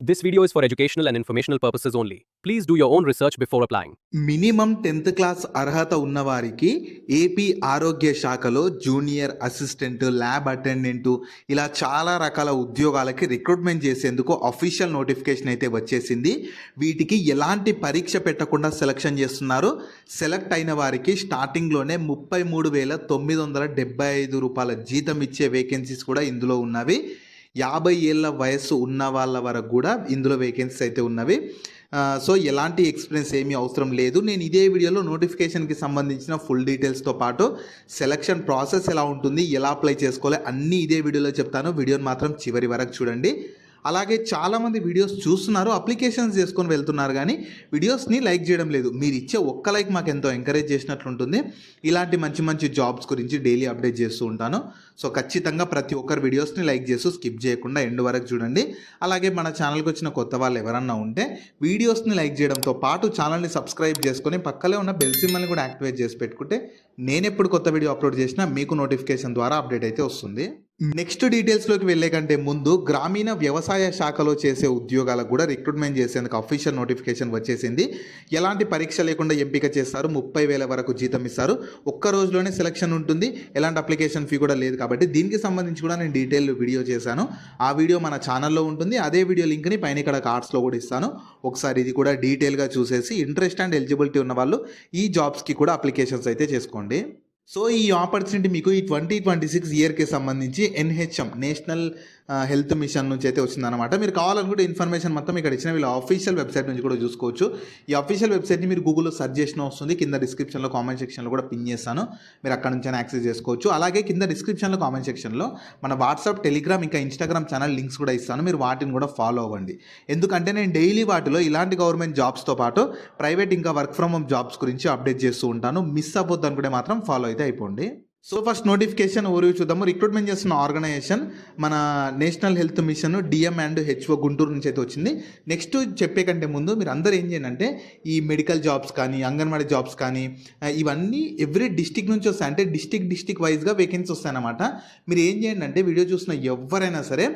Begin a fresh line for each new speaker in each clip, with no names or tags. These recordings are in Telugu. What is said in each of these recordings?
This video is for educational and informational purposes only. Please do your own research before applying.
Minimum 10th class అర్హత ఉన్నవారికి ఏపీ ఆరోగ్య శాఖలో జూనియర్ అసిస్టెంట్, ల్యాబ్ అటెండెంట్ ఇలా చాలా రకాల ఉద్యోగాలకి రిక్రూట్మెంట్ చేసేందుకు అఫీషియల్ నోటిఫికేషన్ అయితే వచ్చేసింది. వీటికి ఎలాంటి పరీక్ష పెట్టకుండా సెలక్షన్ చేస్తున్నారు. సెలెక్ట్ అయిన వారికి స్టార్టింగ్లోనే 33,975 రూపాయల జీతం ఇచ్చే వేకెన్సీస్ కూడా ఇందులో ఉన్నవి. 50 ఏళ్ళ వయస్సు ఉన్న వాళ్ళ వరకు కూడా ఇందులో వేకెన్సీస్ అయితే ఉన్నవి. సో ఎలాంటి ఎక్స్పీరియన్స్ ఏమీ అవసరం లేదు. నేను ఇదే వీడియోలో నోటిఫికేషన్కి సంబంధించిన ఫుల్ డీటెయిల్స్తో పాటు సెలక్షన్ ప్రాసెస్ ఎలా ఉంటుంది, ఎలా అప్లై చేసుకోవాలి అన్నీ ఇదే వీడియోలో చెప్తాను. వీడియోని మాత్రం చివరి వరకు చూడండి. అలాగే చాలామంది వీడియోస్ చూస్తున్నారు, అప్లికేషన్స్ చేసుకొని వెళ్తున్నారు, కానీ వీడియోస్ని లైక్ చేయడం లేదు. మీరు ఇచ్చే ఒక్క లైక్ మాకు ఎంతో ఎంకరేజ్ చేసినట్లుంటుంది. ఇలాంటి మంచి మంచి జాబ్స్ గురించి డైలీ అప్డేట్ చేస్తూ ఉంటాను. సో ఖచ్చితంగా ప్రతి ఒక్కరు వీడియోస్ని లైక్ చేస్తూ స్కిప్ చేయకుండా ఎండ్ వరకు చూడండి. అలాగే మన ఛానల్కి వచ్చిన కొత్త వాళ్ళు ఎవరన్నా ఉంటే వీడియోస్ని లైక్ చేయడంతో పాటు ఛానల్ని సబ్స్క్రైబ్ చేసుకొని పక్కనే ఉన్న బెల్ సింబల్ని కూడా యాక్టివేట్ చేసి పెట్టుకుంటే నేను ఎప్పుడు కొత్త వీడియో అప్లోడ్ చేసినా మీకు నోటిఫికేషన్ ద్వారా అప్డేట్ అయితే వస్తుంది. నెక్స్ట్ డీటెయిల్స్లోకి వెళ్ళే కంటే ముందు గ్రామీణ వ్యవసాయ శాఖలో చేసే ఉద్యోగాలకు కూడా రిక్రూట్మెంట్ చేసేందుకు అఫీషియల్ నోటిఫికేషన్ వచ్చేసింది. ఎలాంటి పరీక్ష లేకుండా ఎంపిక చేస్తారు, 30,000 వరకు జీతం ఇస్తారు, ఒక్క రోజులోనే సెలక్షన్ ఉంటుంది, ఎలాంటి అప్లికేషన్ ఫీ కూడా లేదు. కాబట్టి దీనికి సంబంధించి కూడా నేను డీటెయిల్ వీడియో చేశాను. ఆ వీడియో మన ఛానల్లో ఉంటుంది. అదే వీడియో లింక్ని పైన ఇక్కడ కార్డ్స్లో కూడా ఇస్తాను. ఒకసారి ఇది కూడా డీటెయిల్గా చూసేసి ఇంట్రెస్ట్ అండ్ ఎలిజిబిలిటీ ఉన్న వాళ్ళు ఈ జాబ్స్కి కూడా అప్లికేషన్స్ అయితే చేసుకోండి. సో ఈ ఆపర్చునిటీ మీకు ఈ 2026 ఇయర్కి సంబంధించి NHM నేషనల్ హెల్త్ మిషన్ నుంచి అయితే వచ్చిందనమాట. మీరు కావాలనుకుంటే ఇన్ఫర్మేషన్ మొత్తం ఇక్కడ ఇచ్చిన వీళ్ళ ఆఫీషియల్ వెబ్సైట్ నుంచి కూడా చూసుకోవచ్చు. ఈ ఆఫీషియల్ వెబ్సైట్ని మీరు గూగుల్లో సెర్చ్ చేసిన వస్తుంది. కింద డిస్క్రిప్షన్లో కామెంట్ సెక్షన్లో కూడా పిన్ చేస్తాను, మీరు అక్కడ నుంచి యాక్సెస్ చేసుకోవచ్చు. అలాగే కింద డిస్క్రిప్షన్లో కామెంట్ సెక్షన్లో మన వాట్సాప్, టెలిగ్రామ్ ఇంకా ఇన్స్టాగ్రామ్ ఛానల్ లింక్స్ కూడా ఇస్తాను. మీరు వాటిని కూడా ఫాలో అవ్వండి. ఎందుకంటే నేను డైలీ వాటిలో ఇలాంటి గవర్నమెంట్ జాబ్స్తో పాటు ప్రైవేట్ ఇంకా వర్క్ ఫ్రమ్ హోమ్ జాబ్స్ గురించి అప్డేట్ చేస్తూ ఉంటాను. మిస్ అవ్వద్దు అనుకుంటే మాత్రం ఫాలో అయితే అయిపోండి. సో ఫస్ట్ నోటిఫికేషన్ ఓవర్ చూద్దాము. రిక్రూట్మెంట్ చేస్తున్న ఆర్గనైజేషన్ మన national health machine DM&HO Guntur నుంచి అయితే వచ్చింది. నెక్స్ట్ చెప్పే కంటే ముందు మీరు అందరూ ఏం చేయండి అంటే ఈ మెడికల్ జాబ్స్ కానీ, అంగన్వాడీ జాబ్స్ కానీ ఇవన్నీ ఎవ్రీ డిస్టిక్ నుంచి వస్తాయి. అంటే డిస్టిక్ వైజ్గా వేకెన్సీ వస్తాయన్నమాట. మీరు ఏం చేయండి అంటే వీడియో చూసిన ఎవరైనా సరే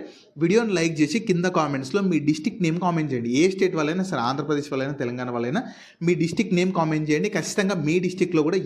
వీడియోని లైక్ చేసి కింద కామెంట్స్లో మీ డిస్టిక్ నేమ్ కామెంట్ చేయండి. ఏ స్టేట్ వాళ్ళైనా సరే, ఆంధ్రప్రదేశ్ వాళ్ళైనా, తెలంగాణ వాళ్ళైనా మీ డిస్టిక్ నేమ్ కామెంట్ చేయండి. ఖచ్చితంగా మీ డిస్టిక్లో కూడా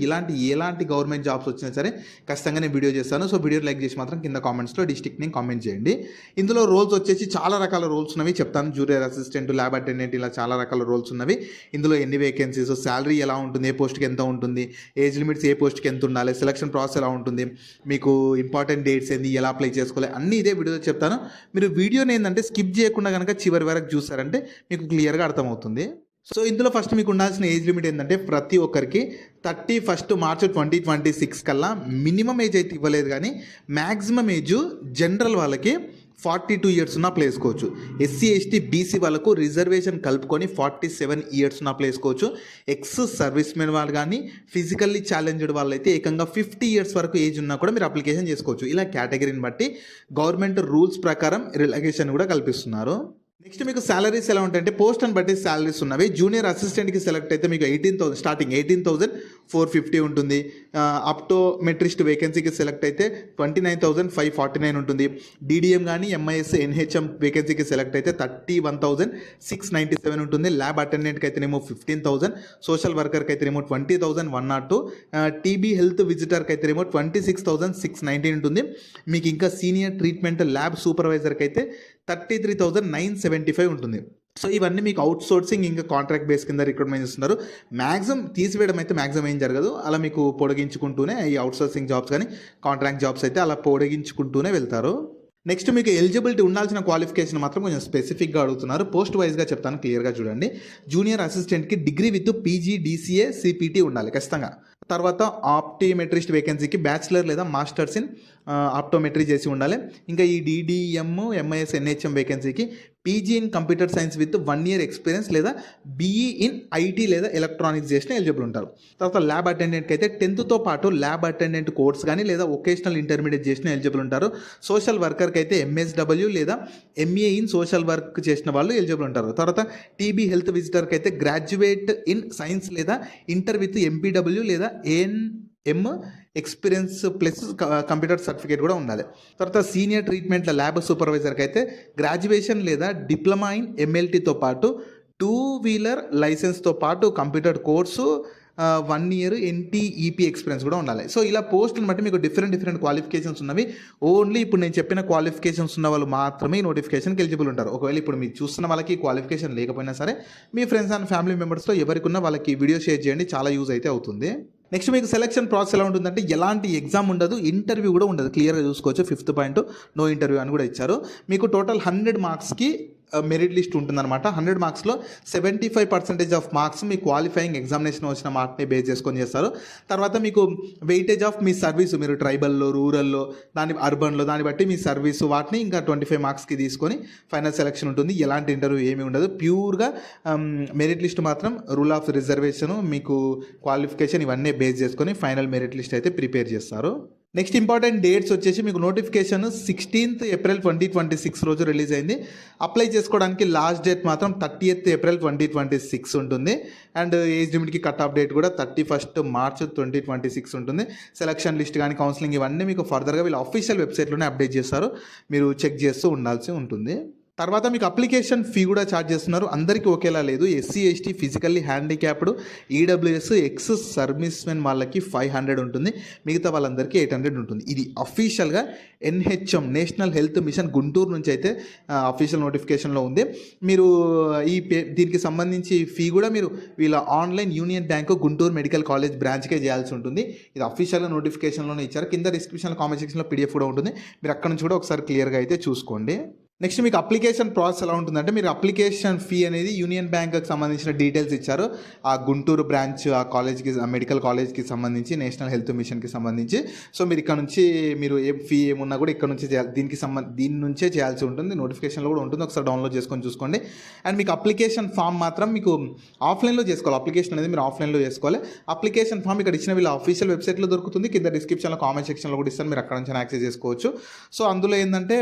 ఎలాంటి గవర్నమెంట్ జాబ్స్ వచ్చినా సరే ఖచ్చితంగా నేను వీడియో చేస్తాను. సో వీడియో లైక్ చేసి మాత్రం కింద కామెంట్స్లో డిస్ట్రిక్ట్ నేమ్ కామెంట్ చేయండి. ఇందులో రోల్స్ వచ్చేసి చాలా రకాల రోల్స్ ఉన్నవి చెప్తాను. జూనియర్ అసిస్టెంట్, ల్యాబ్ అటెండెంట్ ఇలా చాలా రకాల రోల్స్ ఉన్నవి. ఇందులో ఎన్ని వేకెన్సీస్, శాలరీ ఎలా ఉంటుంది, ఏ పోస్ట్కి ఎంత ఉంటుంది, ఏజ్ లిమిట్స్ ఏ పోస్ట్కి ఎంత ఉండాలి, సెలక్షన్ ప్రాసెస్ ఎలా ఉంటుంది, మీకు ఇంపార్టెంట్ డేట్స్ ఏంది, ఎలా అప్లై చేసుకోవాలి అన్నీ ఇదే వీడియోలో చెప్తాను. మీరు వీడియోని ఏంటంటే స్కిప్ చేయకుండా కనుక చివరి వరకు చూసారంటే మీకు క్లియర్గా అర్థమవుతుంది. సో ఇందులో ఫస్ట్ మీకు ఉండాల్సిన ఏజ్ లిమిట్ ఏంటంటే ప్రతి ఒక్కరికి 31 మార్చ్ 2026 కల్లా మినిమం ఏజ్ అయితే ఇవ్వలేదు, కానీ మ్యాక్సిమం ఏజ్ జనరల్ వాళ్ళకి 42 ఇయర్స్ ఉన్న అప్లై చేసుకోవచ్చు. SC ST BC వాళ్ళకు రిజర్వేషన్ కలుపుకొని 47 ఇయర్స్ ఉన్న అప్లై చేసుకోవచ్చు. ఎక్స్ సర్వీస్ మెన్ వాళ్ళు కానీ, ఫిజికల్లీ ఛాలెంజ్డ్ వాళ్ళు అయితే ఏకంగా 50 ఇయర్స్ వరకు ఏజ్ ఉన్నా కూడా మీరు అప్లికేషన్ చేసుకోవచ్చు. ఇలా కేటగిరీని బట్టి గవర్నమెంట్ రూల్స్ ప్రకారం రిలాక్సేషన్ కూడా కల్పిస్తున్నారు. నెక్స్ట్ మీకు సాలరీస్ ఎలా ఉంటాయంటే పోస్ట్ అని బట్టి సాలరీస్ ఉన్నవి. జూనియర్ అసిస్టెంట్కి సెలెక్ట్ అయితే మీకు 18,000 స్టార్టింగ్ 18,450 ఉంటుంది. ఆప్టోమెట్రిస్ట్ వేకెన్సీకి సెలెక్ట్ అయితే 29,549 ఉంటుంది. DDM కానీ MIS NHM వేకెన్సీకి సెలెక్ట్ అయితే 31,697 ఉంటుంది. ల్యాబ్ అటెండెంట్కి అయితేనేమో 15,000, సోషల్ వర్కర్కి అయితేనేమో 20,102, TB హెల్త్ విజిటర్కి అయితేనేమో 26,619 ఉంటుంది. మీకు ఇంకా సీనియర్ ట్రీట్మెంట్ ల్యాబ్ సూపర్వైజర్కి అయితే 33,975 ఉంటుంది. సో ఇవన్నీ మీకు అవుట్ సోర్సింగ్ ఇంకా కాంట్రాక్ట్ బేస్ కింద రిక్రూట్మెంట్ చేస్తున్నారు. మ్యాక్సిమం తీసివేయడం అయితే మ్యాక్సిమం ఏం జరగదు, అలా మీకు పొడిగించుకుంటూనే ఈ అవుట్ సోర్సింగ్ జాబ్స్ కానీ కాంట్రాక్ట్ జాబ్స్ అయితే అలా పొడిగించుకుంటూనే వెళ్తారు. నెక్స్ట్ మీకు ఎలిజిబిలిటీ ఉండాల్సిన క్వాలిఫికేషన్ మాత్రం కొంచెం స్పెసిఫిక్గా అడుగుతున్నారు. పోస్ట్ వైజ్గా చెప్తాను, క్లియర్గా చూడండి. జూనియర్ అసిస్టెంట్కి degree with PG DCA CPT ఉండాలి ఖచ్చితంగా. తర్వాత ఆప్టిమెట్రిస్ట్ వేకెన్సీకి బ్యాచిలర్ లేదా మాస్టర్స్ ఇన్ ఆప్టోమెట్రీ చేసి ఉండాలి. ఇంకా ఈ DDM MIS NHM వేకెన్సీకి PG in computer science with 1 year experience లేదా BE ఇన్ IT లేదా ఎలక్ట్రానిక్స్ చేసిన ఎలిజిబుల్ ఉంటారు. తర్వాత ల్యాబ్ అటెండెంట్కి అయితే 10th పాటు ల్యాబ్ అటెండెంట్ కోర్స్ కానీ లేదా వొకేషనల్ ఇంటర్మీడియట్ చేసిన ఎలిజిబుల్ ఉంటారు. సోషల్ వర్కర్కి అయితే MSW లేదా MA ఇన్ సోషల్ వర్క్ చేసిన వాళ్ళు ఎలిజిబుల్ ఉంటారు. తర్వాత TB హెల్త్ విజిటర్కి అయితే గ్రాడ్యుయేట్ ఇన్ సైన్స్ లేదా ఇంటర్ విత్ MPW లేదా ఎక్స్పీరియన్స్ ప్లస్ కంప్యూటర్ సర్టిఫికేట్ కూడా ఉండాలి. తర్వాత సీనియర్ ట్రీట్మెంట్ల ల్యాబ్ సూపర్వైజర్కి అయితే గ్రాడ్యుయేషన్ లేదా డిప్లొమా ఇన్ ఎంఎల్టీతో పాటు 2 వీలర్ లైసెన్స్తో పాటు computer course 1 year NTEP experience కూడా ఉండాలి. సో ఇలా పోస్టులను బట్టి మీకు డిఫరెంట్ క్వాలిఫికేషన్స్ ఉన్నవి. ఓన్లీ ఇప్పుడు నేను చెప్పిన క్వాలిఫికేషన్స్ ఉన్న వాళ్ళు మాత్రమే ఈ నోటిఫికేషన్కి ఎలిజిబుల్ ఉంటారు. ఒకవేళ ఇప్పుడు మీరు చూస్తున్న వాళ్ళకి క్వాలిఫికేషన్ లేకపోయినా సరే మీ ఫ్రెండ్స్ అండ్ ఫ్యామిలీ మెంబర్స్లో ఎవరికి ఉన్నా వాళ్ళకి వీడియో షేర్ చేయండి, చాలా యూజ్ అయితే అవుతుంది. నెక్స్ట్ మీకు సెలక్షన్ ప్రాసెస్ ఎలా ఉంటుందంటే ఎలాంటి ఎగ్జామ్ ఉండదు, ఇంటర్వ్యూ కూడా ఉండదు. క్లియర్గా చూసుకోవచ్చు. 5th పాయింట్ నో ఇంటర్వ్యూ అని కూడా ఇచ్చారు. మీకు టోటల్ 100 మార్క్స్కి మెరిట్ లిస్ట్ ఉంటుందన్నమాట. 100 మార్క్స్లో 75% of marks me qualifying examination వచ్చిన మార్క్ని బేస్ చేసుకొని చేస్తారు. తర్వాత మీకు వెయిటేజ్ ఆఫ్ మీ సర్వీసు, మీరు ట్రైబల్లో, రూరల్లో, అర్బన్లో దాన్ని బట్టి మీ సర్వీసు వాటిని ఇంకా 25 మార్క్స్కి తీసుకొని ఫైనల్ సెలక్షన్ ఉంటుంది. ఎలాంటి ఇంటర్వ్యూ ఏమీ ఉండదు. ప్యూర్గా మెరిట్ లిస్ట్ మాత్రం రూల్ ఆఫ్ రిజర్వేషన్, మీకు క్వాలిఫికేషన్ ఇవన్నీ బేస్ చేసుకొని ఫైనల్ మెరిట్ లిస్ట్ అయితే ప్రిపేర్ చేస్తారు. నెక్స్ట్ ఇంపార్టెంట్ డేట్స్ వచ్చేసి మీకు నోటిఫికేషన్ 16th ఏప్రిల్ 2026 రోజు రిలీజ్ అయింది. అప్లై చేసుకోవడానికి లాస్ట్ డేట్ మాత్రం 30th ఏప్రిల్ 2026 ఉంటుంది. అండ్ ఏజ్ లిమిట్కి కట్ ఆఫ్ డేట్ కూడా 31st మార్చ్ 2026 ఉంటుంది. సెలక్షన్ లిస్ట్ కానీ కౌన్సిలింగ్ ఇవన్నీ మీకు ఫర్దర్గా వీళ్ళు అఫీషియల్ వెబ్సైట్లోనే అప్డేట్ చేస్తారు, మీరు చెక్ చేస్తూ ఉండాల్సి ఉంటుంది. తర్వాత మీకు అప్లికేషన్ ఫీ కూడా ఛార్జ్ చేస్తున్నారు. అందరికీ ఒకేలా లేదు. SC ST physically handicapped EWS ex servicemen వాళ్ళకి 500 ఉంటుంది, మిగతా వాళ్ళందరికీ 800 ఉంటుంది. ఇది అఫీషియల్గా NHM national health machine Guntur నుంచి అయితే అఫీషియల్ నోటిఫికేషన్లో ఉంది. మీరు దీనికి సంబంధించి ఫీ కూడా మీరు వీళ్ళ online union bank Guntur medical college బ్రాంచ్కే చేయాల్సి ఉంటుంది. ఇది అఫీషియల్గా నోటిఫికేషన్లోనే ఇచ్చారు. కింద డిస్క్రిప్షన్లో కామెంట్ సెక్షన్లో PDF కూడా ఉంటుంది, మీరు అక్కడ నుంచి కూడా ఒకసారి క్లియర్గా అయితే చూసుకోండి. నెక్స్ట్ మీకు అప్లికేషన్ ప్రాసెస్ ఎలా ఉంటుందంటే మీరు అప్లికేషన్ ఫీ అనేది యూనియన్ బ్యాంక్కి సంబంధించిన డీటెయిల్స్ ఇచ్చారు. ఆ గుంటూరు బ్రాంచ్ ఆ కాలేజ్కి, మెడికల్ కాలేజ్కి సంబంధించి, నేషనల్ హెల్త్ మిషన్కి సంబంధించి. సో మీరు ఇక్కడ నుంచి మీరు ఏ ఫీ ఏమున్నా కూడా ఇక్కడ నుంచి దీని నుంచే చేయాల్సి ఉంటుంది. నోటిఫికేషన్లో కూడా ఉంటుంది, ఒకసారి డౌన్లోడ్ చేసుకొని చూసుకోండి. అండ్ మీకు అప్లికేషన్ ఫామ్ మాత్రం మీకు ఆఫ్లైన్లో చేసుకోవాలి. అప్లికేషన్ అనేది మీరు ఆఫ్లైన్లో చేసుకోవాలి. అప్లికేషన్ ఫామ్ ఇక్కడ ఇచ్చిన వీళ్ళ అఫీషియల్ వెబ్సైట్లో దొరుకుతుంది. కింద డిస్క్రిప్షన్లో కామెంట్ సెక్షన్లో కూడా ఇస్తారు, మీరు అక్కడ నుంచి యాక్సెస్ చేసుకోవచ్చు. సో అందులో ఏంటంటే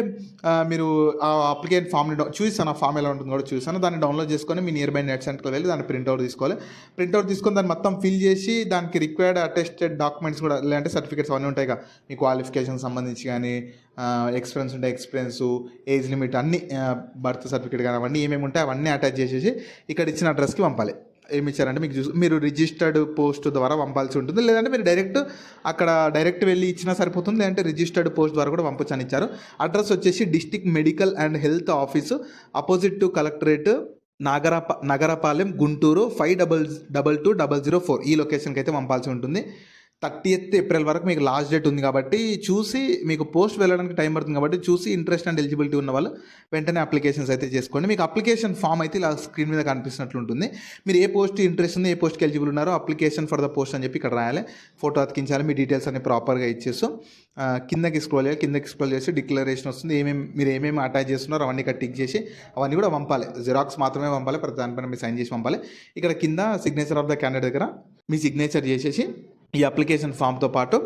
మీరు అప్లికేషన్ ఫామ్ని చూసాను, ఆ ఫామ్ ఎలా ఉంటుందో కూడా చూసాను. దాన్ని డౌన్లోడ్ చేసుకొని మీ నియర్ బై నెట్ సెంటర్కి వెళ్ళి దాన్ని ప్రింట్అవుట్ తీసుకోవాలి. ప్రింట్అవుట్ తీసుకొని దాన్ని మొత్తం ఫిల్ చేసి దానికి రిక్వైర్డ్ అటెస్టెడ్ డాక్యుమెంట్స్ కూడా, లేదంటే సర్టిఫికేట్స్ అవన్నీ ఉంటాయి కదా, మీ క్వాలిఫికేషన్ సంబంధించి కానీ, ఎక్స్పీరియన్స్ ఉంటే ఎక్స్పీరియన్స్, ఏజ్ లిమిట్ అన్నీ, బర్త్ సర్టిఫికేట్ కానీ అవన్నీ ఏమేమి ఉంటాయి అవన్నీ అటాచ్ చేసేసి ఇక్కడ ఇచ్చిన అడ్రస్కి పంపాలి. ఏమి ఇచ్చారంటే మీకు మీరు రిజిస్టర్డ్ పోస్ట్ ద్వారా పంపాల్సి ఉంటుంది, లేదంటే మీరు డైరెక్ట్ వెళ్ళి ఇచ్చినా సరిపోతుంది, లేదంటే రిజిస్టర్డ్ పోస్ట్ ద్వారా కూడా పంపొచ్చు అని ఇచ్చారు. అడ్రస్ వచ్చేసి district medical and health office, opposite to collectorate, Nagarapalem, Guntur 522004 ఈ లొకేషన్కి అయితే పంపాల్సి ఉంటుంది. 30th ఏప్రిల్ వరకు మీకు లాస్ట్ డేట్ ఉంది కాబట్టి చూసి, మీకు పోస్ట్ వెళ్ళడానికి టైం పడుతుంది కాబట్టి చూసి ఇంట్రెస్ట్ అండ్ ఎలిజిబిలిటీ ఉన్న వాళ్ళు వెంటనే అప్లికేషన్స్ అయితే చేసుకోండి. మీకు అప్లికేషన్ ఫామ్ అయితే ఇలా స్క్రీన్ మీద కనిపిస్తున్నట్లు ఉంటుంది. మీరు ఏ పోస్ట్ ఇంట్రెస్ట్ ఉంది, ఏ పోస్ట్కి ఎలిజిబుల్ ఉన్నారో అప్లికేషన్ ఫర్ ద పోస్ట్ అని చెప్పి ఇక్కడ రాయాలి, ఫోటో అతికించాలి, మీ డీటెయిల్స్ అన్ని ప్రాపర్గా ఇచ్చేస్తూ కిందకి స్క్రోల్ చేసి డిక్లరేషన్ వస్తుంది. మీరు ఏమేమి అటాచ్ చేస్తున్నారో అవన్నీ ఇక్కడ టిక్ చేసి అవన్నీ కూడా పంపాలి. జిరాక్స్ మాత్రమే పంపాలి, ప్రతి దానిపైన మీరు సైన్ చేసి పంపాలి. ఇక్కడ కింద సిగ్నేచర్ ఆఫ్ ద క్యాండిడేట్ దగ్గర మీ సిగ్నేచర్ చేసేసి ఈ అప్లికేషన్ ఫామ్తో పాటు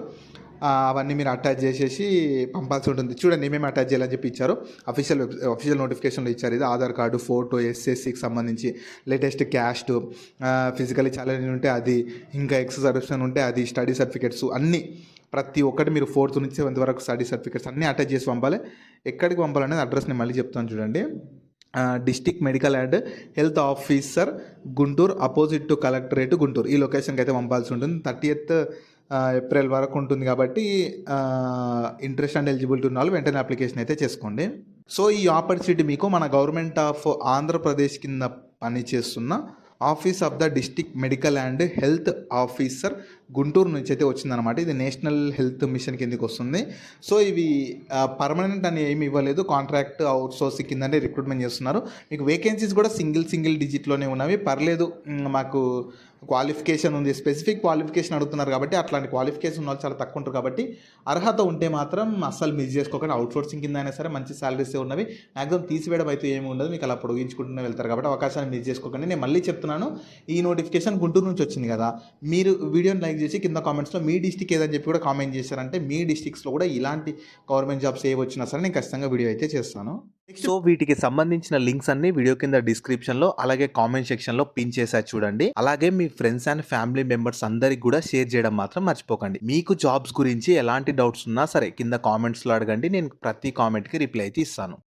అవన్నీ మీరు అటాచ్ చేసేసి పంపాల్సి ఉంటుంది. చూడండి ఏమేమి అటాచ్ చేయాలని చెప్పి ఇచ్చారు, అఫీషియల్ నోటిఫికేషన్లో ఇచ్చారు. ఇది ఆధార్ కార్డు, ఫోటో, SSCకి సంబంధించి లేటెస్ట్ క్యాస్ట్, ఫిజికలీ ఛాలెంజ్ ఉంటే అది, ఇంకా ఎక్స్ సర్వీస్మెన్ ఉంటే అది, స్టడీ సర్టిఫికేట్స్ అన్నీ ప్రతి ఒక్కటి మీరు 4th నుంచి 7th వరకు స్టడీ సర్టిఫికేట్స్ అన్నీ అటాచ్ చేసి పంపాలి. ఎక్కడికి పంపాలనేది అడ్రస్ నేను మళ్ళీ చెప్తాను చూడండి. District medical and health officer Guntur, opposite to collectorate Guntur ఈ లొకేషన్కి అయితే పంపాల్సి ఉంటుంది. 30th ఏప్రిల్ వరకు ఉంటుంది కాబట్టి ఇంట్రెస్ట్ అండ్ ఎలిజిబిలిటీ ఉన్న వాళ్ళు వెంటనే అప్లికేషన్ అయితే చేసుకోండి. సో ఈ ఆపర్చునిటీ మీకు మన గవర్నమెంట్ ఆఫ్ ఆంధ్రప్రదేశ్ కింద పనిచేస్తున్న office of the district medical and health officer Guntur నుంచి అయితే వచ్చిందనమాట. ఇది నేషనల్ హెల్త్ మిషన్ కిందకి వస్తుంది. సో ఇవి పర్మనెంట్ అని ఏమి ఇవ్వలేదు, కాంట్రాక్ట్ అవుట్సోర్సింగ్ కిందనే రిక్రూట్మెంట్ చేస్తున్నారు. మీకు వేకెన్సీస్ కూడా సింగిల్ డిజిట్లోనే ఉన్నవి, పర్లేదు. మాకు క్వాలిఫికేషన్ ఉంది, స్పెసిఫిక్ క్వాలిఫికేషన్ అడుగుతున్నారు కాబట్టి అట్లాంటి క్వాలిఫికేషన్ ఉన్న వాళ్ళు చాలా తక్కువ ఉంటారు కాబట్టి అర్హత ఉంటే మాత్రం అస్సలు మిస్ చేసుకోకండి. అవుట్సోర్సింగ్ కింద అయినా సరే మంచి శాలరీస్ ఉన్నవి, మ్యాక్సిమం తీసివేయడం అయితే ఏమి ఉండదు, మీకు అలా పొడిగించుకుంటూనే వెళ్తారు కాబట్టి అవకాశాన్ని మిస్ చేసుకోకండి. నేను మళ్ళీ చెప్తున్నాను, ఈ నోటిఫికేషన్ గుంటూరు నుంచి వచ్చింది కదా, మీరు వీడియోని లైక్ సెలెక్ట్ చేసి కింద కామెంట్స్లో మీ డిస్టిక్ ఏదని చెప్పి కూడా కామెంట్ చేశారంటే మీ డిస్టిక్స్లో కూడా ఇలాంటి గవర్నమెంట్ జాబ్స్ ఏ వచ్చినా సరే నేను ఖచ్చితంగా వీడియో అయితే చేస్తాను. సో వీటికి సంబంధించిన లింక్స్ అన్ని వీడియో కింద డిస్క్రిప్షన్లో అలాగే కామెంట్ సెక్షన్లో పిన్ చేసా చూడండి. అలాగే మీ ఫ్రెండ్స్ అండ్ ఫ్యామిలీ మెంబర్స్ అందరికి కూడా షేర్ చేయడం మాత్రం మర్చిపోకండి. మీకు జాబ్స్ గురించి ఎలాంటి డౌట్స్ ఉన్నా సరే కింద కామెంట్స్లో అడగండి, నేను ప్రతి కామెంట్కి రిప్లై అయితే ఇస్తాను.